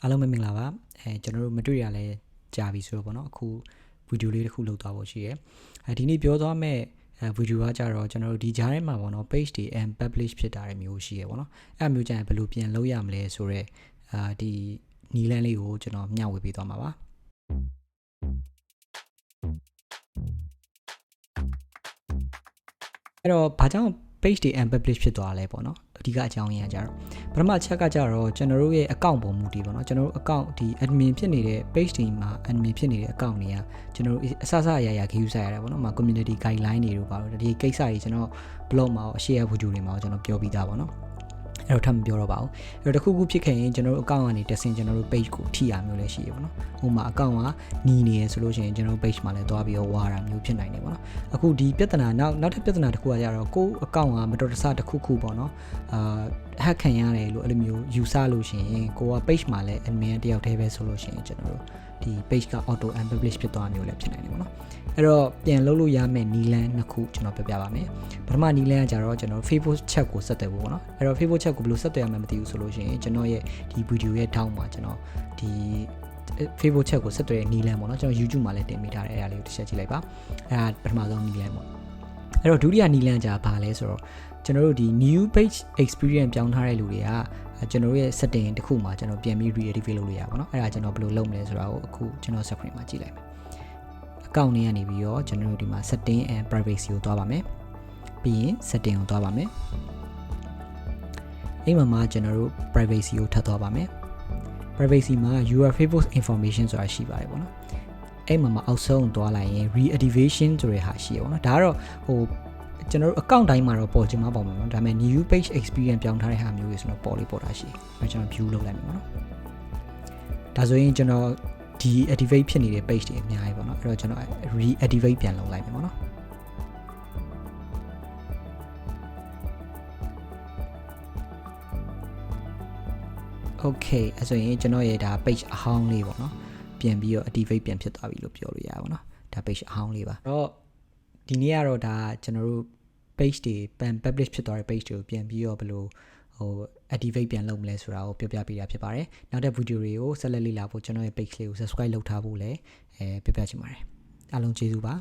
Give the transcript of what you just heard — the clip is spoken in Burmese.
အားလုံးပဲမင်္ဂလာပါကျွန်တော်တို့မတွေ့ရလဲကြာပြီဆိုတော့ပေါ့နော်အခုဗီဒီယိုလေးတစ်ခုလုပ်သွားဖို့ရှိတယ်ဒီနေ့ပြောသွားမဲ့ဗီဒီယိုကကြတော့ကျွန်တော်တို့ဒီကြားထဲမှာပေါ့နော် page တွေ unpublished ဖြစ်တာတွေမျိုးရှိရပေါ့နော်အဲ့မျိုးကြရင်ဘယ်လိုပြန်လုပ်ရမလဲဆိုတော့ဒီနီလန်းလေးကိုကျွန်တော်မျှဝေပေးသွားမှာပါအဲ့တော့ဘာကြောင့် page တွေ unpublished ဖြစ်သွားလဲပေါ့နော်အဓိကအကြောင်းရင်းကကြတော့ပထမချက်ကကြတော့ကျွန်တော်တို့ရဲ့ account ပုံမူတည်ပေါ့နော်ကျွန်တော်တို့ account ဒီ admin ဖြစ်နေတဲ့ page တွေမှာ admin ဖြစ်နေတဲ့ account တွေကကျွန်တော်တို့အစအရာဂရုစိုက်ရတယ်ပေါ့နော် community guideline တွေတို့ပါတော့ဒီကိစ္စတွေကျွန်တော် blog မှာအရှေ့ရဗီဒီယိုတွေမှာကျွန်တော်ပြောပြီးသားပေါ့နော်အဲ့တော့ထပ်မပြောတော့ပါဘူးအဲ့တော့တစ်ခုခုဖြစ်ခဲ့ရင်ကျွန်တော်တို့ account ကနေတက်ဆင်ကျွန်တော်တို့ page ကိုထိရမျိုးလည်းရှိရပေါ့နော်ဟိုမှာ account ကနီးနေရဆိုလို့ရှိရင်ကျွန်တော်တို့ page မှာလည်းသွားပြီးတော့ဝါတာမျိုးဖြစ်နိုင်တယ်ပေါ့နော်အခုဒီပြဿနာနောက်ထပ်ပြဿနာတစ်ခုကကြတော့ကိုယ့် account ကမတော်တဆတစ်ခုခုပေါ့နော်hack ခံရတယ်လို့အဲ့လိုမျိုးယူဆလို့ရှိရင်ကိုက page မှာလည်း admin တယောက်တည်းပဲဆိုလို့ရှိရင်ကျွန်တော်တို့ဒီ page က auto unpublish ဖြစ်သွားမျိုးလည်းဖြစ်နိုင်တယ်ပေါ့နော်အဲ့တော့ပြန်လုပ်လို့ရမယ့်နီလန်းနှစ်ခုကျွန်တော်ပြပြပါမယ်ပထမနီလန်းကကြတော့ကျွန်တော် Facebook chat ကိုဆက်သွယ်ဖို့ပေါ့နော်အဲ့တော့ Facebook chat ကိုဘယ်လိုဆက်သွယ်ရမှန်းမသိဘူးဆိုလို့ရှိရင်ကျွန်တော်ရဲ့ဒီဗီဒီယိုရဲ့ထောက်မှာကျွန်တော်ဒီ Facebook chat ကိုဆက်သွယ်တဲ့နီလန်းပေါ့နော်ကျွန်တော် YouTube မှာလည်းတင်ပေးထားတယ်အဲ့ဒါလေးကိုတစ်ချက်ကြည့်လိုက်ပါအဲ့ဒါပထမဆုံးနီလန်းပေါ့အဲ့တော့ဒုတိယနီလန်းကဘာလဲဆိုတော့ကျွန်တော်တို့ဒီ new page experience ပြောင်းထားတဲ့လူတွေကကျွန်တော်တို့ရဲ့ setting တစ်ခုမှာကျွန်တော်ပြန်ပြီး reactivate လုပ်လို့ရပါတော့အဲ့ဒါကျွန်တော်ဘယ်လိုလုပ်မလဲဆိုတာကိုအခုကျွန်တော် screen မှာကြည့်လိုက်မယ် account နေကနေပြီးတော့ကျွန်တော်တို့ဒီမှာ setting and privacy ကိုသွားပါမယ်ပြီးရင် setting ကိုသွားပါမယ်အဲ့မှာကျွန်တော်တို့ privacy ကိုထပ်သွားပါမယ် privacy မှာ your Facebook information ဆိုတာရှိပါတယ်ပေါ့နော်အဲ့မှာအောက်ဆုံးသွားလိုက်ရင် reactivation ဆိုတဲ့ဟာရှိရပေါ့နော်ဒါကတော့ဟိုကျွန်တော်တို့ account တိုင်းမှာတော့ပေါ်ချင်မှာပေါ့နော်ဒါပေမဲ့ new page experience ပြောင်းထားတဲ့ဟာမျိုးတွေဆိုတော့ပေါ်လေးပေါ်တာရှိတယ်ကျွန်တော် view လုပ်လိုက်မယ်ပေါ့နော်ဒါဆိုရင်ကျွန်တော်ဒီ activate ဖြစ်နေတဲ့ page တွေအများကြီးပေါ့နော်အဲ့တော့ကျွန်တော် reactivate ပြန်လုပ်လိုက်မယ်ပေါ့နော်Okay အဲ့ဆိုရင်ကျွန်တော်ရဲ့ဒါ page အဟောင်းလေးပေါ့နော်ပြန်ပြီးတော့ activate ပြန်ဖြစ်သွားပြီလို့ပြောလို့ရပါဘောနော်ဒါ page အဟောင်းလေးပါအဲ့တော့ဒီနေ့ကတော့ဒါကျွန်တော်တို့ page တွေ publish ဖြစ်သွားတဲ့ page တွေကိုပြန်ပြီးတော့ဘယ်လိုactivate ပြန်လုပ်မလဲဆိုတာကိုပြောပြပေးတာဖြစ်ပါတယ်နောက်တဲ့ဗီဒီယိုတွေကိုဆက်လက်လေ့လာဖို့ကျွန်တော်ရဲ့ page လေးကို subscribe လုပ်ထားဖို့လည်းပြောပြချင်ပါတယ်အားလုံးကျေးဇူးပါ